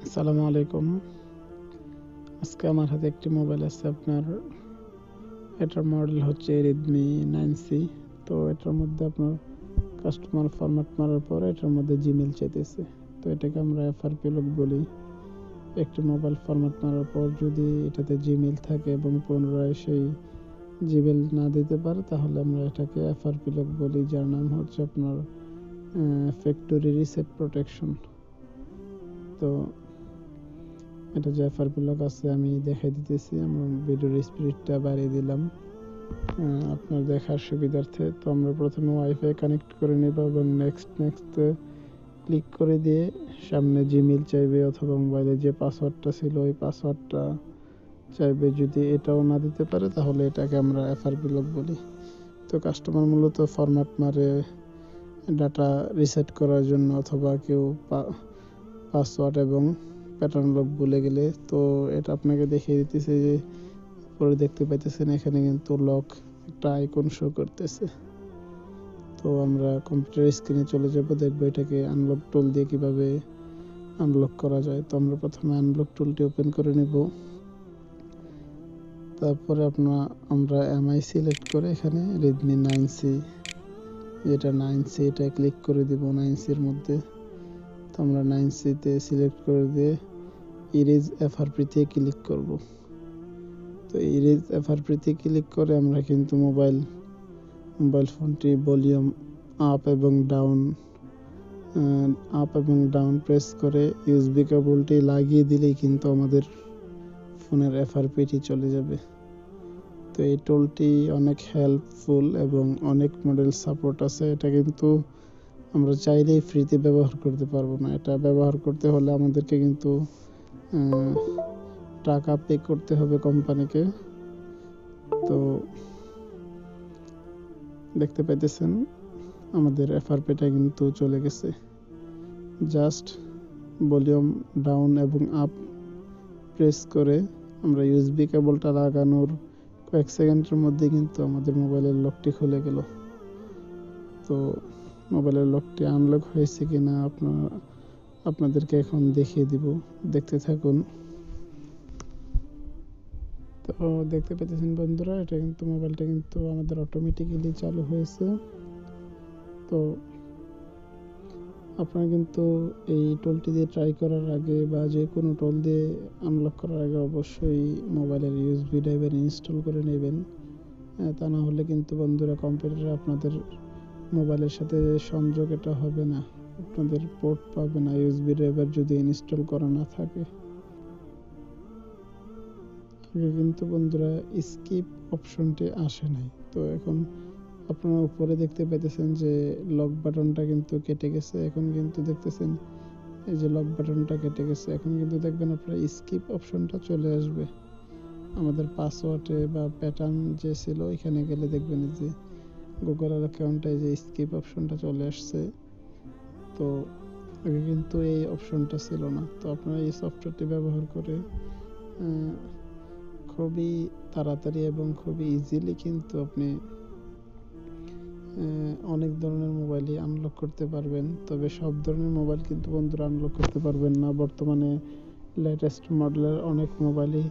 আসসালামু আলাইকুম। আজকে আমার হাতে একটি মোবাইল আছে আপনার। এটার মডেল হচ্ছে Redmi 9C। তো এটার মধ্যে আপনার কাস্টমার ফরম্যাট মারার পর এটার মধ্যে জিমেইল চাইতেছে। তো এটাকে আমরা FRP লক বলি। একটি মোবাইল ফরম্যাট মারার পর যদি এটাতে জিমেইল থাকে এবং পুনরায় সেই জিমেইল না দিতে পারে তাহলে আমরা এটাকে FRP লক বলি, যার নাম হচ্ছে আপনার ফ্যাক্টরি রিসেট প্রোটেকশন। তো এটা যে FRP লক আছে আমি দেখাই দিতেছি। আমরা ভিডিওর স্পিডটা বাড়িয়ে দিলাম আপনার দেখার সুবিধার্থে। তো আমরা প্রথমে ওয়াইফাই কানেক্ট করে নেব এবং নেক্সট ক্লিক করে দিয়ে সামনে জিমেইল চাইবে অথবা মোবাইলে যে পাসওয়ার্ডটা ছিল ওই পাসওয়ার্ডটা চাইবে। যদি এটাও না দিতে পারে তাহলে এটাকে আমরা FRP লক বলি। তো কাস্টমার মূলত ফরম্যাট মারে ডাটা রিসেট করার জন্য অথবা কেউ পাসওয়ার্ড এবং প্যাটার্ন লক ভুলে গেলে। তো এটা আপনাকে দেখিয়ে দিতেছে যে পরে দেখতে পাইতেছেন এখানে কিন্তু লক একটা আইকন শো করতেছে। তো আমরা কম্পিউটার স্ক্রিনে চলে যাব, দেখবো এটাকে আনলক টুল দিয়ে কিভাবে আনলক করা যায়। তো আমরা প্রথমে আনলক টুলটি ওপেন করে নেব। তারপরে আমরা MI সিলেক্ট করে এখানে Redmi 9C, যেটা 9C এটা ক্লিক করে দিব 9C-র মধ্যে। তো আমরা 9C-তে সিলেক্ট করে দিয়ে ইরেজ FRP-তে ক্লিক করব। তো ইরেজ FRP-তে ক্লিক করে আমরা কিন্তু মোবাইল ফোনটি ভলিউম আপ এবং ডাউন প্রেস করে USB কেবলটি লাগিয়ে দিলেই কিন্তু আমাদের ফোনের FRP-টি চলে যাবে। তো এই টুলটি অনেক হেল্পফুল এবং অনেক মডেল সাপোর্ট আছে। এটা কিন্তু আমরা চাইলেই ফ্রিতে ব্যবহার করতে পারবো না। এটা ব্যবহার করতে হলে আমাদেরকে কিন্তু টাকা পে করতে হবে কোম্পানিকে। তো দেখতে পাইতেছেন আমাদের FRP-টা কিন্তু চলে গেছে। জাস্ট ভলিউম ডাউন এবং আপ প্রেস করে আমরা USB কেবলটা লাগানোর কয়েক সেকেন্ডের মধ্যে কিন্তু আমাদের মোবাইলের লকটি খুলে গেল। তো মোবাইলের লকটি আনলক হয়েছে কিনা আপনাদেরকে এখন দেখিয়ে দিব, দেখতে থাকুন। তো দেখতে পেতেছেন বন্ধুরা, এটা কিন্তু মোবাইলটা কিন্তু আমাদের অটোমেটিক্যালি চালু হয়েছে। তো আপনারা কিন্তু এই টুলটি দিয়ে ট্রাই করার আগে বা যে কোনো টুল দিয়ে আনলক করার আগে অবশ্যই মোবাইলের USB ড্রাইভার ইনস্টল করে নেবেন। তা না হলে কিন্তু বন্ধুরা কম্পিউটারে আপনাদের মোবাইলের সাথে সংযোগ এটা হবে না, আপনাদের পোর্ট পাবে না USB ড্রাইভার যদি ইনস্টল করা না থাকে। আগে কিন্তু বন্ধুরা স্কিপ অপশনটি আসে নাই। তো এখন আপনারা উপরে দেখতে পাইতেছেন যে লক বাটনটা কিন্তু কেটে গেছে। এখন কিন্তু দেখতেছেন এই যে লক বাটনটা কেটে গেছে। এখন কিন্তু দেখবেন আপনারা স্কিপ অপশনটা চলে আসবে আমাদের পাসওয়ার্ডে বা প্যাটার্ন যে ছিল এখানে গেলে দেখবেন যে গুগল অ্যাকাউন্টে যে স্কিপ অপশনটা চলে আসছে। তো আগে কিন্তু এই অপশনটা ছিল না। তো আপনারা এই সফটওয়্যারটি ব্যবহার করে খুবই তাড়াতাড়ি এবং খুবই ইজিলি কিন্তু আপনি অনেক ধরনের মোবাইলই আনলক করতে পারবেন। তবে সব ধরনের মোবাইল কিন্তু বন্ধুরা আনলক করতে পারবেন না। বর্তমানে লেটেস্ট মডেলের অনেক মোবাইলই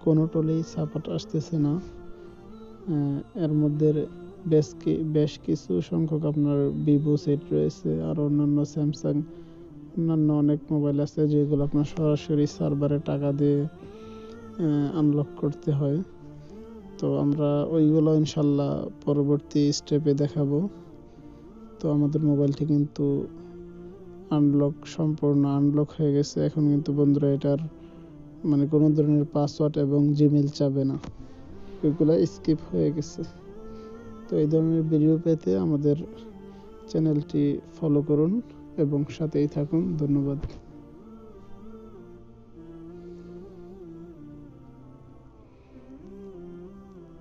কোনো টুলেই সাপোর্ট আসতেছে না। এর মধ্যে বেশ কিছু সংখ্যক আপনার ভিভো সেট রয়েছে, আর অন্যান্য স্যামসাং অন্যান্য অনেক মোবাইল আছে যেগুলো আপনার সরাসরি সার্ভারে টাকা দিয়ে আনলক করতে হয়। তো আমরা ওইগুলো ইনশাল্লাহ পরবর্তী স্টেপে দেখাবো। তো আমাদের মোবাইলটি কিন্তু সম্পূর্ণ আনলক হয়ে গেছে। এখন কিন্তু বন্ধুরা এটার কোনো ধরনের পাসওয়ার্ড এবং জিমেইল চাবে না, ওইগুলো স্কিপ হয়ে গেছে। তো এই ধরনের ভিডিও পেতে আমাদের চ্যানেলটি ফলো করুন এবং সাথেই থাকুন। ধন্যবাদ।